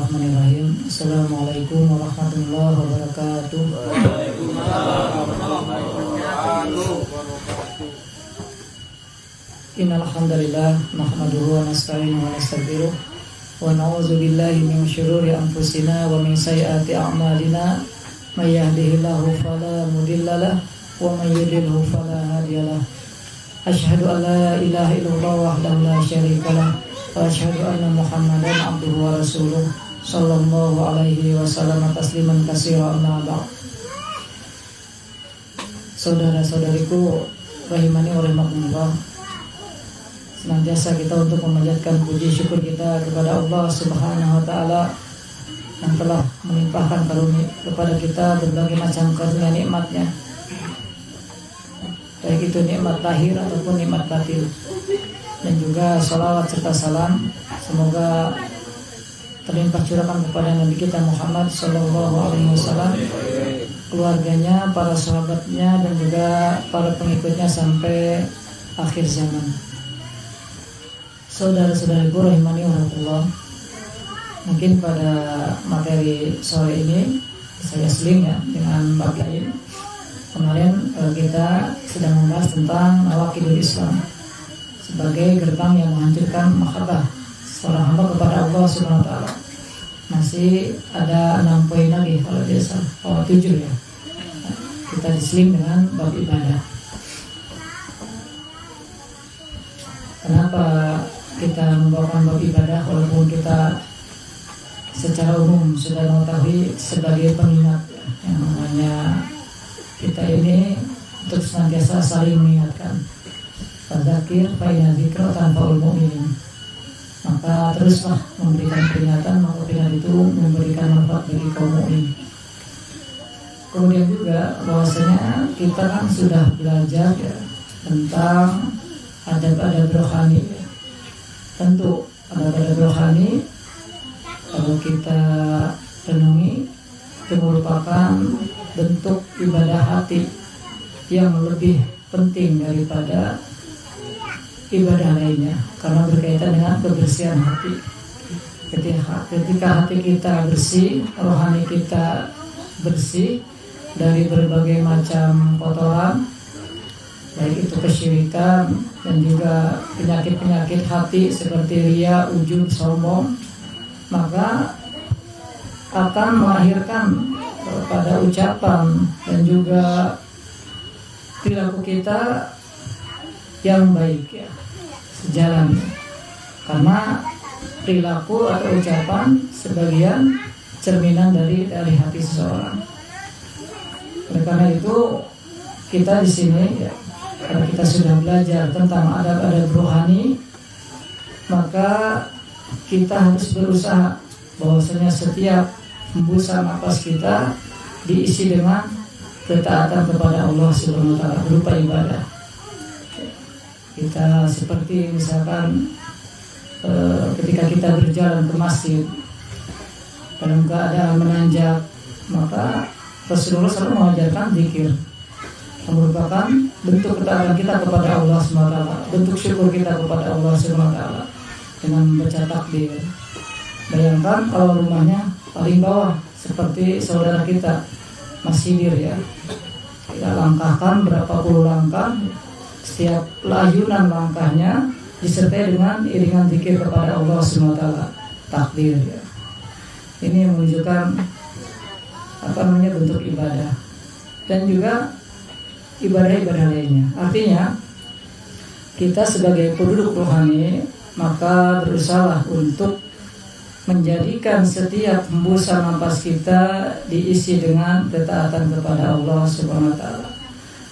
Bismillahirrahmanirrahim. Assalamualaikum warahmatullahi wabarakatuh. Innal hamdalillah nahmaduhu wa nasta'inuhu wa nastaghfiruh wa na'udzu billahi min syururi anfusina wa min sayyiati a'malina may yahdihillahu fala mudhillalah wa may yudhlilhu fala hadiyalah. Asyhadu an la ilaha illallah wahdahu la syarikalah wa asyhadu anna Muhammadan abduhu wa rasuluh sallallahu alaihi wasallam tasliman katsira amma ba'd. Saudara-saudariku rahimani wa rahimakumullah, senantiasa kita untuk memanjatkan puji syukur kita kepada Allah Subhanahu wa taala yang telah melimpahkan karunia kepada kita berbagai macam karunia nikmatnya, baik itu nikmat lahir ataupun nikmat batin. Dan juga salawat serta salam semoga terlimpah curahkan kepada Nabi kita Muhammad sallallahu alaihi wasallam, keluarganya, para sahabatnya, dan juga para pengikutnya sampai akhir zaman. Saudara-saudariku rahimani wa rahmatullah, mungkin pada materi sore ini saya seling ya dengan bab lain. Kemarin kita sedang membahas tentang nawaqidul Islam sebagai gerbang yang menghancurkan mahabbah seorang hamba kepada Allah Subhanahu wa taala. Masih ada 6 poin lagi kalau tidak salah, 7 ya. Kita diseling dengan bab ibadah. Kenapa kita membawakan bab ibadah walaupun kita secara umum sudah mengetahui sebagai pengingat yang namanya kita ini untuk senantiasa saling mengingatkan. Fadzakir fa inna dzikra tanfa'ul mu'minin. Maka teruslah memberikan peringatan, maka peringatan itu memberikan manfaat bagi kaum mukmin. Kemudian juga bahwasanya kita kan sudah belajar ya tentang adab-adab rohani ya. Tentu adab-adab rohani kalau kita renungi itu merupakan bentuk ibadah hati yang lebih penting daripada ibadah lainnya, karena berkaitan dengan kebersihan hati. Ketika hati kita bersih, rohani kita bersih dari berbagai macam kotoran, baik itu kesyirikan dan juga penyakit-penyakit hati seperti riya, ujub, sombong, maka akan melahirkan pada ucapan dan juga perilaku kita yang baik ya, sejalan. Karena perilaku atau ucapan sebagian cerminan dari hati seseorang. Oleh karena itu kita di sini ya, karena kita sudah belajar tentang adab-adab rohani, maka kita harus berusaha bahwasanya setiap hembusan napas kita diisi dengan ketaatan kepada Allah Subhanahu wa taala berupa ibadah. Kita seperti misalkan ketika kita berjalan ke masjid dalam keadaan menanjak, maka Rasulullah selalu mengajarkan zikir yang merupakan bentuk ketaatan kita kepada Allah SWT, bentuk syukur kita kepada Allah SWT dengan membaca takbir. Bayangkan kalau rumahnya paling bawah seperti saudara kita masih dir ya, kita langkahkan berapa puluh langkah, setiap layunan langkahnya disertai dengan iringan zikir kepada Allah SWT, takbir ya. Ini menunjukkan bentuk ibadah dan juga ibadah-ibadah lainnya. Artinya kita sebagai penduduk rohani maka berusaha untuk menjadikan setiap hembusan napas kita diisi dengan ketaatan kepada Allah Subhanahu wa taala.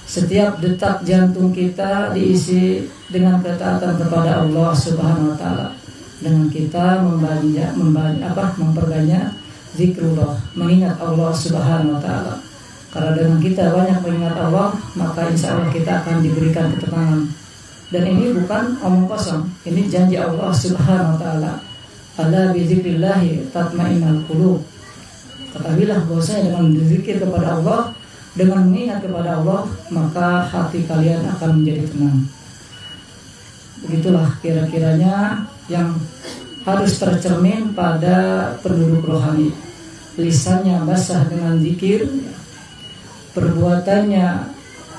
Setiap detak jantung kita diisi dengan ketaatan kepada Allah Subhanahu wa taala. Dengan kita memperbanyak zikrullah, mengingat Allah Subhanahu wa taala. Karena dengan kita banyak mengingat Allah, maka insya Allah kita akan diberikan ketenangan. Dan ini bukan omong kosong, ini janji Allah Subhanahu wa taala. Ala bi dzikrillahi tatmainnul qulub. Ketahuilah bahwasanya dengan berzikir kepada Allah, dengan mengingat kepada Allah, maka hati kalian akan menjadi tenang. Begitulah kira-kiranya yang harus tercermin pada penduduk rohani. Lisannya basah dengan zikir, perbuatannya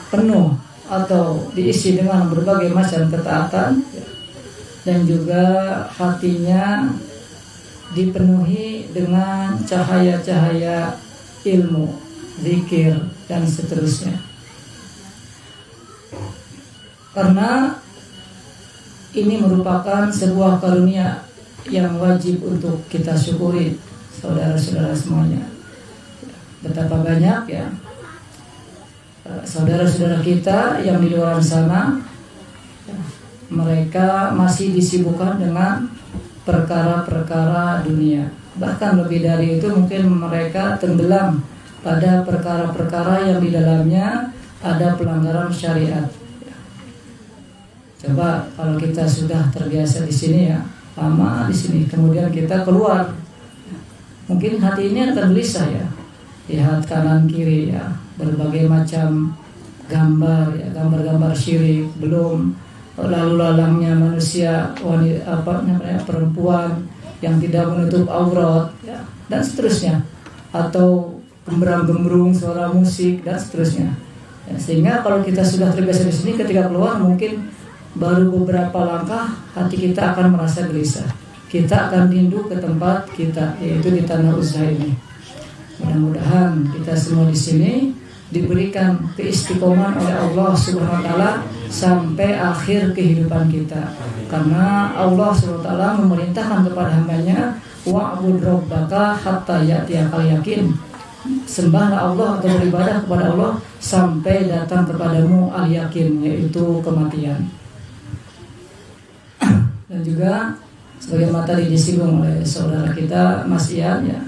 penuh atau diisi dengan berbagai macam ketaatan, dan juga hatinya dipenuhi dengan cahaya-cahaya ilmu, zikir, dan seterusnya. Karena ini merupakan sebuah karunia yang wajib untuk kita syukuri, saudara-saudara semuanya. Betapa banyak ya saudara-saudara kita yang di luar sana, mereka masih disibukkan dengan perkara-perkara dunia. Bahkan lebih dari itu, mungkin mereka tenggelam pada perkara-perkara yang di dalamnya ada pelanggaran syariat. Coba kalau kita sudah terbiasa di sini ya, lama di sini, kemudian kita keluar, mungkin hati ini akan gelisah ya, lihat kanan kiri ya, berbagai macam gambar ya, gambar-gambar syirik, belum lalu lalangnya manusia, wanita, perempuan yang tidak menutup aurat ya, dan seterusnya, atau gembrang-gembrung suara musik dan seterusnya ya, sehingga kalau kita sudah terbiasa di sini, ketika keluar mungkin baru beberapa langkah hati kita akan merasa gelisah, kita akan rindu ke tempat kita, yaitu di tanah usaha ini. Mudah-mudahan kita semua di sini diberikan keistiqomahan oleh Allah Subhanahu wa taala sampai akhir kehidupan kita. Karena Allah Subhanahu wa taala memerintahkan kepada hambanya, wa'bud rabbaka hatta ya'tiyakal yakin. Sembahlah Allah atau beribadah kepada Allah sampai datang kepadamu al-yakin, yaitu kematian. Dan juga sebagaimana tadi disinggung oleh saudara kita Mas Ian ya,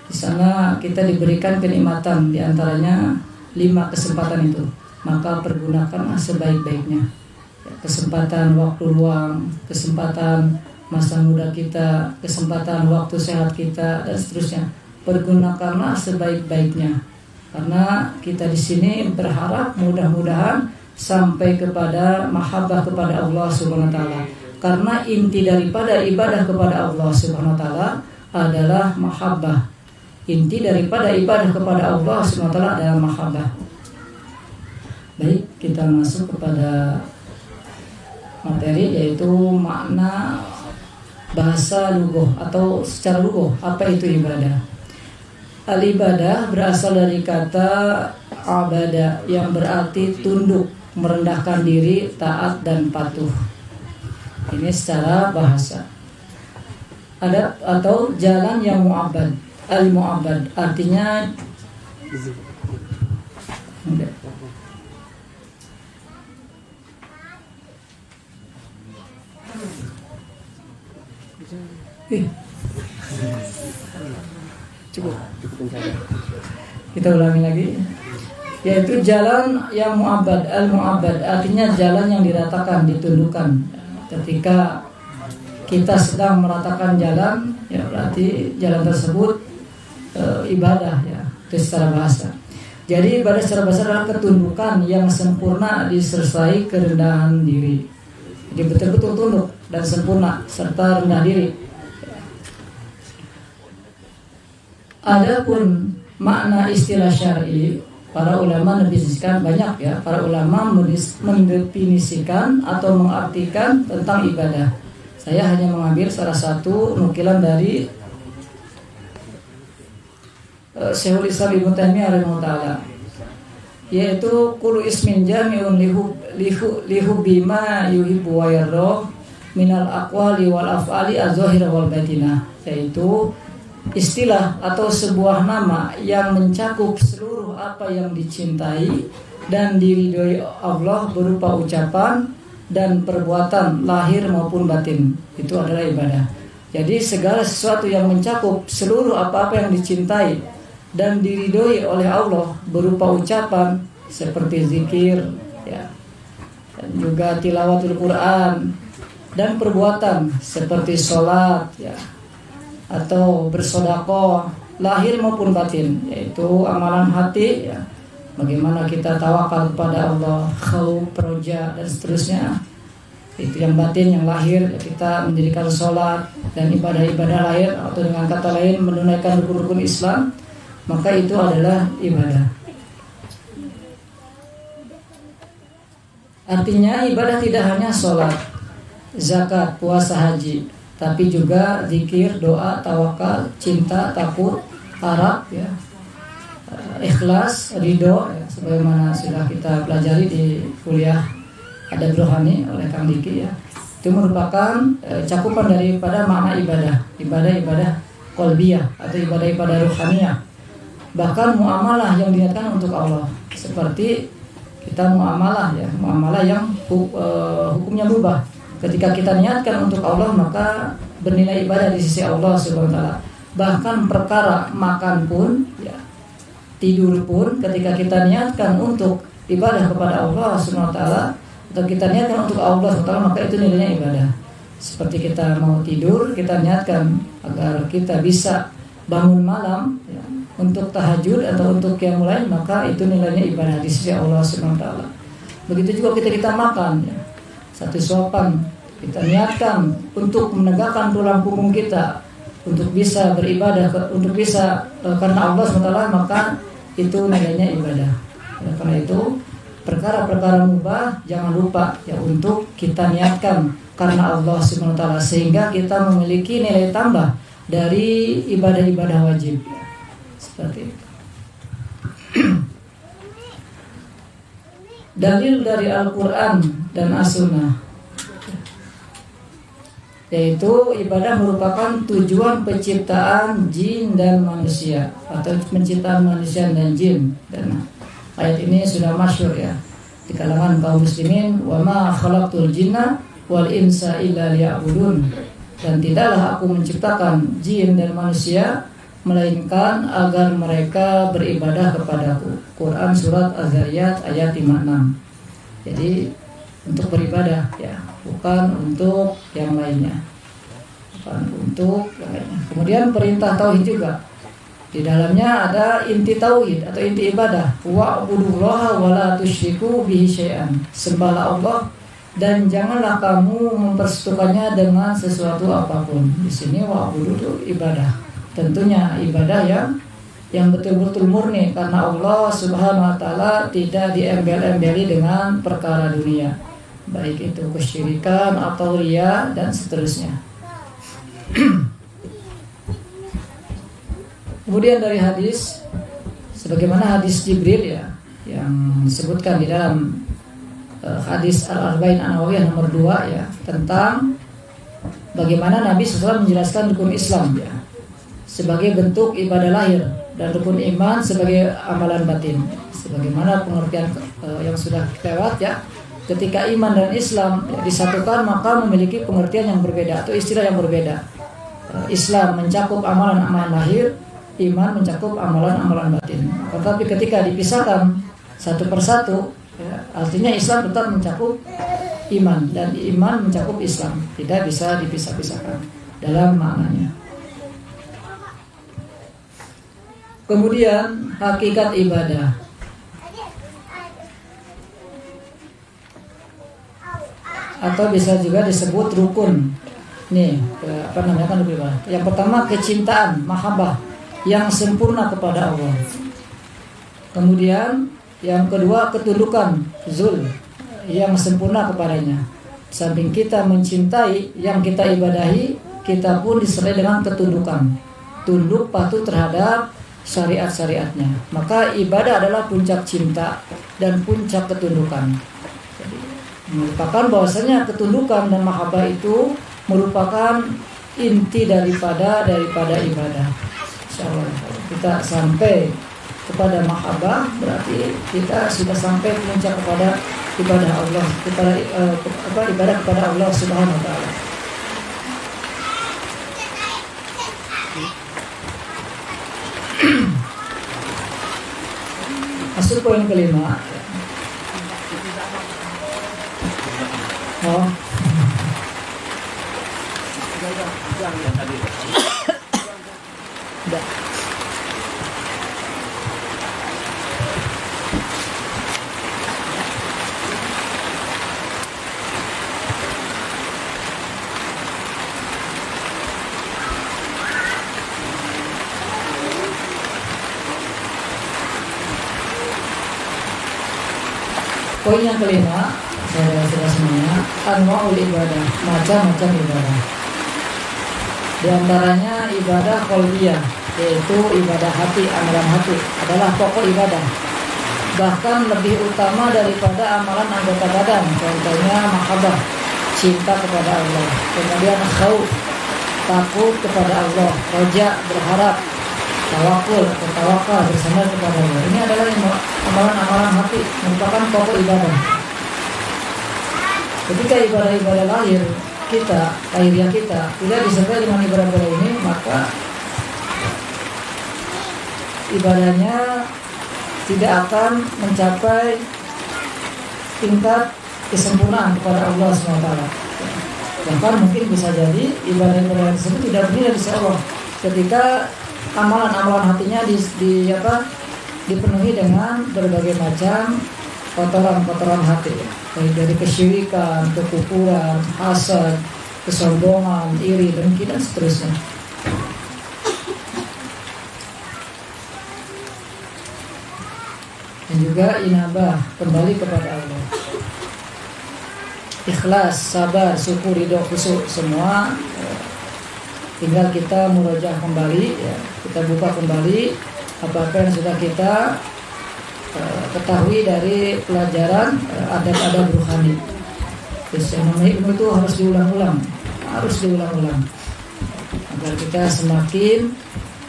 di sana kita diberikan kenikmatan, diantaranya 5 kesempatan itu, maka pergunakanlah sebaik-baiknya. Kesempatan waktu luang, kesempatan masa muda kita, kesempatan waktu sehat kita, dan seterusnya. Pergunakanlah sebaik-baiknya, karena kita di sini berharap mudah-mudahan sampai kepada mahabbah kepada Allah Subhanahu wa taala. Karena inti daripada ibadah kepada Allah Subhanahu wa taala adalah mahabbah. Inti daripada ibadah kepada Allah Subhanahu wa taala adalah mahabbah. Baik, kita masuk kepada materi, yaitu makna bahasa lughah atau secara lughah, apa itu ibadah. Al-ibadah berasal dari kata abada yang berarti tunduk, merendahkan diri, taat dan patuh. Ini secara bahasa. Ada atau jalan yang mu'abbad. Al-mu'abbad artinya cukup. Kita ulangi lagi, yaitu jalan yang mu'abbad. Al-mu'abbad artinya jalan yang diratakan, ditundukkan. Ketika kita sedang meratakan jalan, ya berarti jalan tersebut ibadah ya, itu secara bahasa. Jadi ibadah secara bahasa adalah ketundukan yang sempurna disertai kerendahan diri. Jadi betul-betul tunduk dan sempurna serta rendah diri. Adapun makna istilah syar'i, para ulama mendefinisikan banyak ya. Para ulama mendefinisikan atau mengartikan tentang ibadah. Saya hanya mengambil salah satu nukilan dari Syekhul Islam Ibnu Taimiyah rahimahullah, yaitu kullu ismin jami'un lihu bima yuhibbu wa yarda minal aqwali wal af'ali az-zahira wal batinah, yaitu istilah atau sebuah nama yang mencakup seluruh apa yang dicintai dan diridhoi Allah berupa ucapan dan perbuatan lahir maupun batin. Itu adalah ibadah. Jadi segala sesuatu yang mencakup seluruh apa-apa yang dicintai dan diridhoi oleh Allah berupa ucapan seperti zikir ya, dan juga tilawatul Quran, dan perbuatan seperti sholat ya, atau bersedekah lahir maupun batin, yaitu amalan hati ya, bagaimana kita tawakal kepada Allah, khauf, roja dan seterusnya, Itu yang batin, yang lahir, ya kita mendirikan sholat dan ibadah-ibadah lahir, atau dengan kata lain menunaikan rukun-rukun Islam, maka itu adalah ibadah. Artinya ibadah tidak hanya sholat, zakat, puasa, haji, tapi juga zikir, doa, tawakal, cinta, takut, harap, ya, ikhlas, ridho, ya, sebagaimana sudah kita pelajari di kuliah Adab Rohani oleh Kang Diki, ya. Itu merupakan cakupan daripada makna ibadah qalbiyah atau ibadah ruhaniyah. Bahkan muamalah yang diniatkan untuk Allah, seperti kita muamalah yang hukumnya mubah. Ketika kita niatkan untuk Allah, maka bernilai ibadah di sisi Allah Subhanahu wa taala. Bahkan perkara makan pun, ya, tidur pun, ketika kita niatkan untuk ibadah kepada Allah Subhanahu wa taala, atau kita niatkan untuk Allah Subhanahu wa taala, maka itu nilainya ibadah. Seperti kita mau tidur, kita niatkan agar kita bisa bangun malam, ya, untuk tahajud atau untuk qiyamul lail, maka itu nilainya ibadah di sisi Allah Subhanahu wa taala. Begitu juga kita makan, ya, satu suapan, kita niatkan untuk menegakkan tulang punggung kita, untuk bisa beribadah, untuk bisa karena Allah Subhanahu wa taala, maka itu nilainya ibadah. Ya, karena itu perkara-perkara mubah jangan lupa, ya, untuk kita niatkan karena Allah Subhanahu wa taala, sehingga kita memiliki nilai tambah dari ibadah-ibadah wajib, ya. Seperti itu. Dalil dari Al-Quran dan As-Sunnah, yaitu ibadah merupakan tujuan penciptaan jin dan manusia, atau penciptaan manusia dan jin. Dan ayat ini sudah masyhur, ya, di kalangan kaum muslimin, wa ma khalaqtul jinna wal insa illa liya'budun, dan tidaklah aku menciptakan jin dan manusia melainkan agar mereka beribadah kepadaku. Quran surat Az-Zariyat ayat 56. Jadi untuk beribadah, ya, bukan untuk yang lainnya. Kemudian perintah tauhid juga. Di dalamnya ada inti tauhid atau inti ibadah. Wa'budullaha wa la tusyriku bihi syai'an. Sembahlah Allah dan janganlah kamu mempersekutukannya dengan sesuatu apapun. Di sini wa'budu itu ibadah. Tentunya ibadah yang betul-betul murni karena Allah Subhanahu wa taala, tidak diembel-embeli dengan perkara dunia, baik itu kesyirikan atau riya dan seterusnya. Kemudian dari hadis, sebagaimana hadis Jibril, ya, yang disebutkan di dalam hadis Al-Arba'in An-Nawawiyah nomor 2, ya, tentang bagaimana Nabi SAW menjelaskan rukun Islam, ya, sebagai bentuk ibadah lahir, dan rukun iman sebagai amalan batin. Sebagaimana pengertian yang sudah lewat, ya, ketika iman dan Islam, ya, disatukan, maka memiliki pengertian yang berbeda atau istilah yang berbeda. Islam mencakup amalan-amalan lahir, iman mencakup amalan-amalan batin. Tetapi ketika dipisahkan satu persatu, ya, artinya Islam tetap mencakup iman dan iman mencakup Islam, tidak bisa dipisah-pisahkan dalam maknanya. Kemudian hakikat ibadah. Atau bisa juga disebut rukun. Nih, apa namanya kan rukun. Yang pertama kecintaan, mahabbah yang sempurna kepada Allah. Kemudian yang kedua ketundukan, zul, yang sempurna kepadanya. Samping kita mencintai yang kita ibadahi, kita pun disertai dengan ketundukan. Tunduk patuh terhadap syariat-syariatnya. Maka ibadah adalah puncak cinta dan puncak ketundukan. Jadi, merupakan bahwasanya ketundukan dan mahabbah itu merupakan inti daripada ibadah. Insyaallah kita sampai kepada mahabbah, berarti kita sudah sampai puncak kepada ibadah Allah, ibadah kepada Allah Subhanahu wa taala. Masuk poin kelima. Oh. Udah. Poin yang kelima, saudara-saudara semuanya, anwa'ul ibadah, macam-macam ibadah. Di antaranya ibadah qalbiyah, yaitu ibadah hati, amalan hati adalah pokok ibadah. Bahkan lebih utama daripada amalan anggota badan. Contohnya mahabbah, cinta kepada Allah. Kemudian khauf, takut kepada Allah. Roja, berharap. Tawakul, bertawakal, bersandar kepada Allah. Ini adalah amalan-amalan hati, merupakan pokok ibadah. Ketika ibadah-ibadah lahir kita, lahiriah kita tidak disertai dengan ibadah-ibadah ini, maka ibadahnya tidak akan mencapai tingkat kesempurnaan kepada Allah SWT. Bahkan mungkin bisa jadi ibadah-ibadah tersebut tidak bernilai di sisi Allah ketika amalan-amalan hatinya dipenuhi dengan berbagai macam kotoran-kotoran hati, baik dari kesyirikan, kekufuran, hasad, kesombongan, iri, dengki dan seterusnya. Dan juga inabah, kembali kepada Allah. Ikhlas, sabar, syukur, ridho, khusyuk, semua tinggal kita murojaah kembali, ya. Kita buka kembali apa-apa yang sudah kita ketahui dari pelajaran adab-adab ruhani. Terus yang namanya ilmu itu harus diulang-ulang agar kita semakin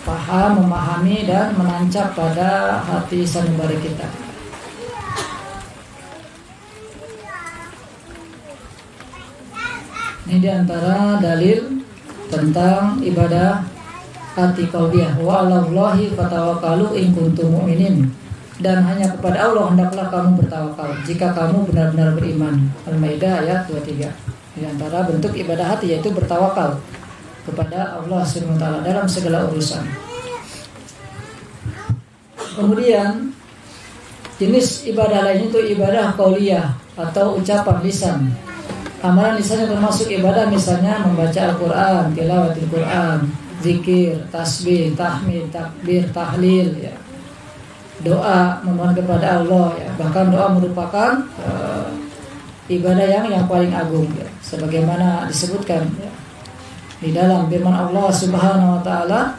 paham, memahami dan menancap pada hati sanubari kita. Ini diantara dalil tentang ibadah hati qalbiyah. Wa 'alallahi fatawakkalu in kuntum mu'minin. Dan hanya kepada Allah hendaklah kamu bertawakal jika kamu benar-benar beriman. Al-Maidah ayat 23. Di antara bentuk ibadah hati yaitu bertawakal kepada Allah SWT dalam segala urusan. Kemudian jenis ibadah lain itu ibadah qauliyah atau ucapan lisan. Amalan lisan yang termasuk ibadah misalnya membaca Al-Quran, tilawatil Quran, zikir, tasbih, tahmid, takbir, tahlil, ya. Doa memohon kepada Allah, ya. Bahkan doa merupakan ibadah yang paling agung, ya. Sebagaimana disebutkan, ya, di dalam firman Allah Subhanahu wa taala,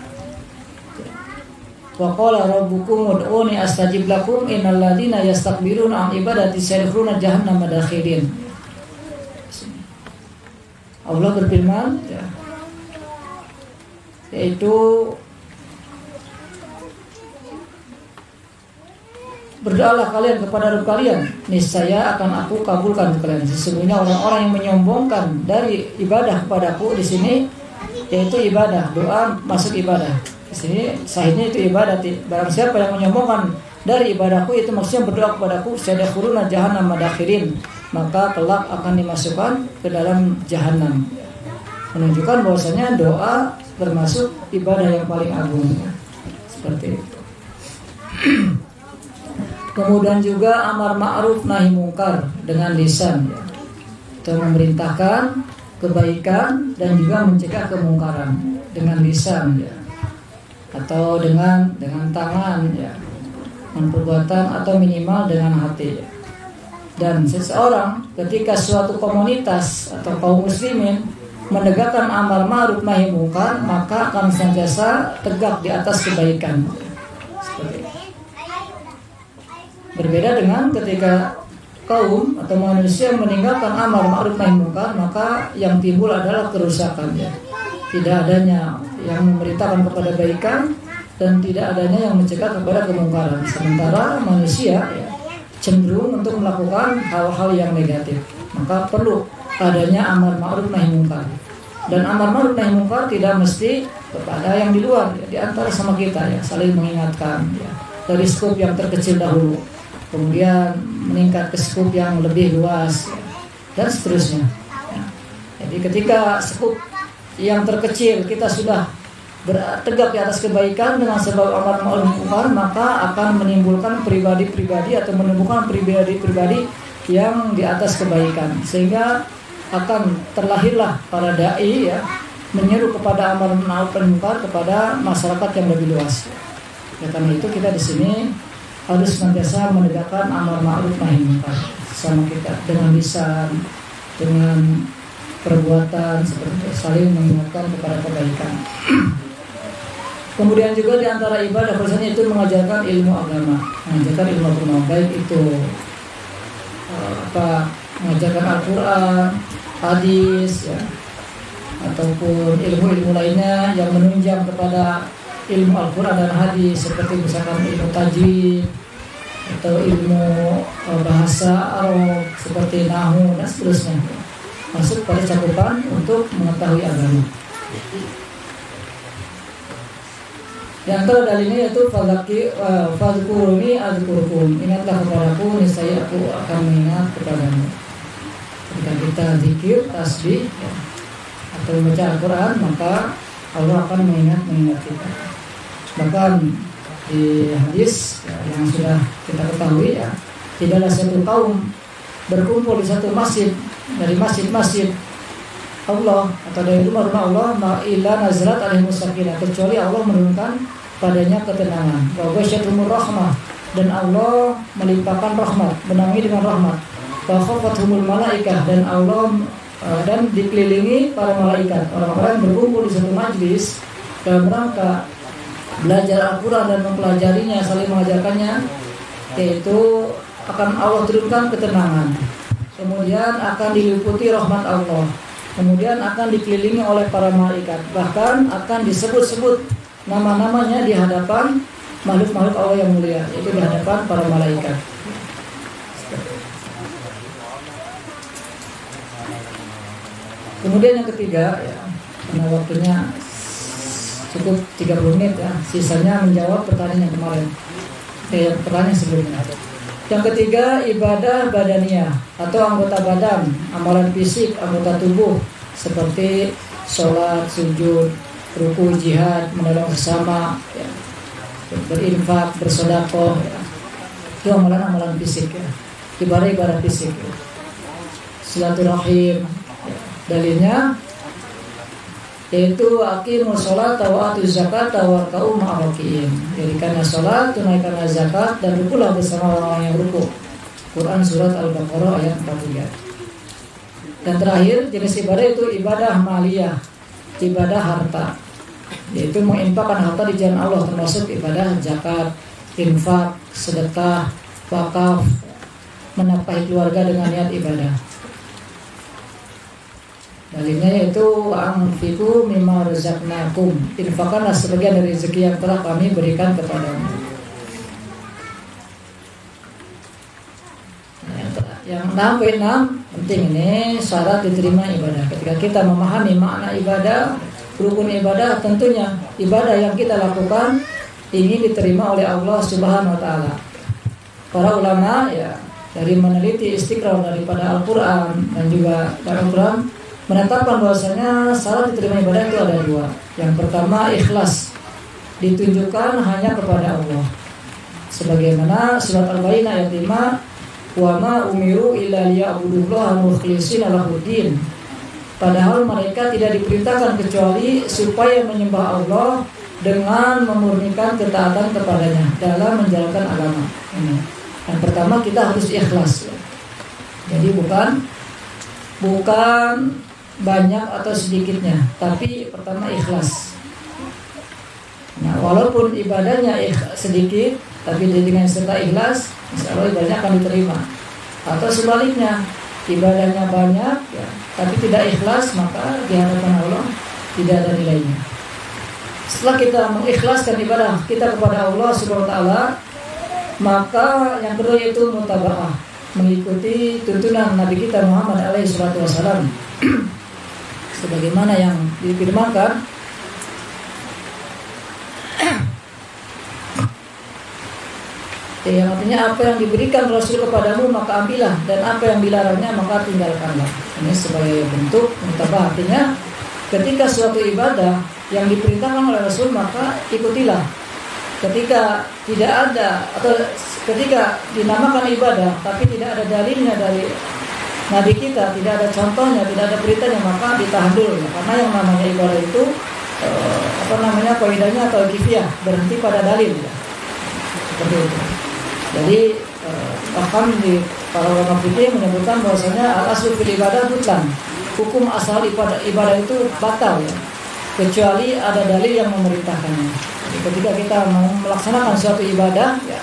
wa qala rabbukum ud'uni astajib lakum innal ladzina yastakbiruna an ibadati sayadkhuluna jahannama dakhirin. Allah berfirman, ya, yaitu berdoalah kalian kepada Rabb kalian, niscaya akan aku kabulkan kalian. Sesungguhnya orang-orang yang menyombongkan dari ibadah kepadaku di sini, yaitu ibadah, doa masuk ibadah. Di sini sahihnya itu ibadah. Barang siapa yang menyombongkan dari ibadahku, itu maksudnya berdoa kepadaku, sayadkhuluna jahannama dakhirin, maka kelak akan dimasukkan ke dalam jahanam. Menunjukkan bahwasanya doa termasuk ibadah yang paling agung, seperti itu. Kemudian juga amar ma'ruf nahi mungkar dengan lisan, ya. Itu memerintahkan kebaikan dan juga mencegah kemungkaran dengan lisan, ya. Atau dengan tangan, ya. Dengan perbuatan atau minimal dengan hati, ya. Dan seseorang ketika suatu komunitas atau kaum muslimin menegakkan amar ma'ruf nahi mungkar, maka akan senantiasa tegak di atas kebaikan. Seperti itu. Berbeda dengan ketika kaum atau manusia meninggalkan amar ma'ruf nahi mungkar, maka yang timbul adalah kerusakan, ya. Tidak adanya yang memerintahkan kepada kebaikan dan tidak adanya yang mencegah kepada kemungkaran. Sementara manusia, ya, cenderung untuk melakukan hal-hal yang negatif, maka perlu adanya amar ma'ruf nahi mungkar. Dan amar ma'ruf nahi mungkar tidak mesti kepada yang di luar, ya, di antara sama kita, ya, saling mengingatkan, ya, dari skup yang terkecil dahulu, kemudian meningkat ke skup yang lebih luas, ya, dan seterusnya, ya. Jadi ketika skup yang terkecil kita sudah bertegak di atas kebaikan dengan sebab amar ma'ruf nahi mungkar, maka akan menimbulkan pribadi-pribadi atau menumbuhkan pribadi-pribadi yang di atas kebaikan, sehingga akan terlahirlah para dai, ya, menyeru kepada amar ma'ruf nahi mungkar kepada masyarakat yang lebih luas. Ya, karena itu kita di sini harus senantiasa menegakkan amar ma'ruf nahi mungkar. sama kita dengan lisan, dengan perbuatan, seperti itu, saling mengingatkan kepada kebaikan. Kemudian juga di antara ibadah biasanya itu mengajarkan ilmu agama, mengajarkan ilmu agama, baik itu mengajarkan Al-Quran, hadis, ya, ataupun ilmu-ilmu lainnya yang menunjang kepada ilmu Al-Quran dan hadis, seperti misalkan ilmu tajwid atau ilmu bahasa Arab seperti nahwu dan seterusnya, masuk pada cakupan untuk mengetahui agama. Yang antara dalilnya yaitu fadzkuruni adzkurkum, ingatlah kepadaku niscaya aku akan mengingat kepadamu. Ketika kita zikir, tasbih, ya, atau membaca Al-Quran, maka Allah akan mengingat kita. Bahkan di hadis, ya, yang sudah kita ketahui, ya, tidaklah satu kaum berkumpul di satu masjid dari masjid-masjid Allah atau dari rumah-rumah Allah illa nazalat alaihimus sakinah, kecuali Allah menurunkan padanya ketenangan, wa ghasyiyatuhumur rahmah, dan Allah melimpahkan rahmat, menaungi dengan rahmat, wa khafathumul malaikah, dan Allah dan dikelilingi para malaikat. Orang-orang berkumpul di satu majlis dalam rangka belajar Al-Quran dan mempelajarinya, saling mengajarkannya, yaitu akan Allah turunkan ketenangan, kemudian akan diliputi rahmat Allah, kemudian akan dikelilingi oleh para malaikat, bahkan akan disebut-sebut nama-namanya di hadapan makhluk-makhluk Allah yang mulia, itu di hadapan para malaikat. Kemudian yang ketiga, ya, karena waktunya cukup 30 menit, ya, sisanya menjawab pertanyaan yang kemarin, pertanyaan sebelumnya. Yang ketiga, ibadah badaniyah atau anggota badan, amalan fisik, anggota tubuh seperti sholat, sujud, ruku, jihad, menolong sesama, ya, berinfak, bersedekah, ya. Itu amalan-amalan fisik, ya. Ibadah fisik, ya. Silaturahim, ya. Dalilnya yaitu aqimus sholata wa atuz zakata warka'u ma'ar raki'in. Dirikanlah salat, tunaikanlah zakat, dan rukulah bersama orang yang ruku. Quran surat Al-Baqarah ayat 43. Dan terakhir, jenis ibadah itu ibadah maliyah, ibadah harta, yaitu menginfakkan harta di jalan Allah, termasuk ibadah zakat, infak, sedekah, wakaf, menafkahi keluarga dengan niat ibadah. Dalilnya yaitu anfiqu mimma razaqnakum, infakkanlah sebagian dari rezeki yang telah kami berikan kepadamu. Yang 6 penting ini syarat diterima ibadah. Ketika kita memahami makna ibadah, rukun ibadah, tentunya ibadah yang kita lakukan ingin diterima oleh Allah Subhanahu wa taala. Para ulama, ya, dari meneliti istiqrar daripada Al-Qur'an dan juga dari Al-Qur'an menetapkan bahwasanya syarat diterima ibadah itu ada 2. Yang pertama, ikhlas, ditunjukkan hanya kepada Allah. Sebagaimana surat Al-Baqarah ayat 5, wa ma umiru illa liya'budullaha mukhlishina lahuddin. Padahal mereka tidak diperintahkan kecuali supaya menyembah Allah dengan memurnikan ketaatan kepadanya dalam menjalankan agama. Ini. Yang pertama, kita harus ikhlas. Jadi bukan banyak atau sedikitnya, tapi pertama ikhlas. Nah, walaupun ibadahnya sedikit, tapi dengan serta ikhlas, insya Allah ibadahnya akan diterima. Atau sebaliknya, ibadahnya banyak, ya, tapi tidak ikhlas, maka di hadapan Allah tidak ada nilainya. Setelah kita mengikhlaskan ibadah kita kepada Allah Subhanahu wa taala, maka yang kedua yaitu mutaba'ah, mengikuti tuntunan Nabi kita Muhammad alaihi salatu wasallam. Sebagaimana yang difirmankan, yang artinya apa yang diberikan Rasul kepadamu maka ambillah, dan apa yang dilarangnya maka tinggalkanlah. Ini sebagai bentuk mutaba'ah, artinya ketika suatu ibadah yang diperintahkan oleh Rasul maka ikutilah. Ketika tidak ada atau ketika dinamakan ibadah tapi tidak ada dalilnya dari Nabi kita, tidak ada contohnya, tidak ada beritanya, maka ditahan dulu, ya. Karena yang namanya ibadah itu kaidahnya atau kifiyah, berhenti pada dalil, ya. Seperti itu. Jadi bahkan Para ulama fikih menyebutkan bahwasanya al-aslu fil ibadah butlan. Hukum asal ibadah itu batal ya, kecuali ada dalil yang memerintahkannya. Jadi ketika kita mau melaksanakan suatu ibadah ya,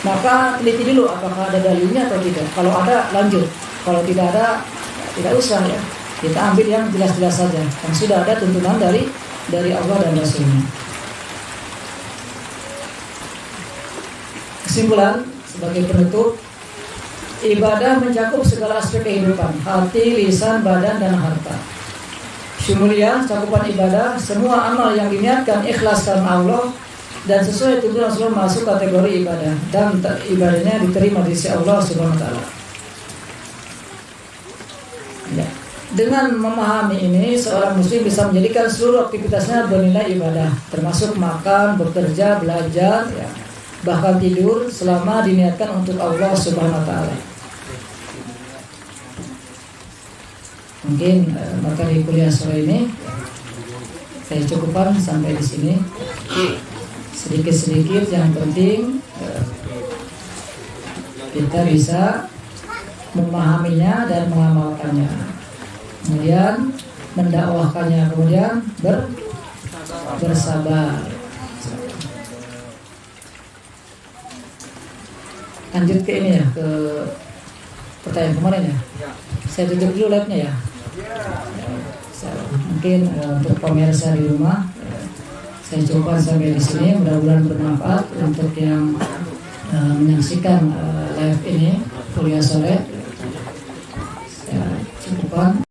maka teliti dulu apakah ada dalilnya atau tidak. Kalau ada, lanjut. Kalau tidak ada, tidak usah ya. Kita ambil yang jelas-jelas saja. Dan sudah ada tuntunan dari Allah dan Rasulnya. Kesimpulan sebagai penutup, ibadah mencakup segala aspek kehidupan, hati, lisan, badan, dan harta. Syumuliyah, cakupan ibadah, semua amal yang diniatkan ikhlas karena Allah dan sesuai tuntunan Rasulullah masuk kategori ibadah dan ibadahnya diterima di sisi Allah Subhanahu wa taala. Ya. Dengan memahami ini, seorang muslim bisa menjadikan seluruh aktivitasnya bernilai ibadah, termasuk makan, bekerja, belajar, ya, bahkan tidur selama diniatkan untuk Allah Subhanahu wa taala. Mungkin materi kuliah sore ini saya cukupkan sampai di sini. Sedikit-sedikit yang penting kita bisa memahaminya dan mengamalkannya, kemudian mendakwahkannya, kemudian bersabar. Lanjut ke ini ya, ke pertanyaan kemarin ya. Saya tutup dulu live-nya ya. Mungkin untuk pemirsa di rumah, saya cukupkan sampai di sini. Mudah-mudahan bermanfaat untuk yang menyaksikan live ini kuliah sore. Saya cukupkan.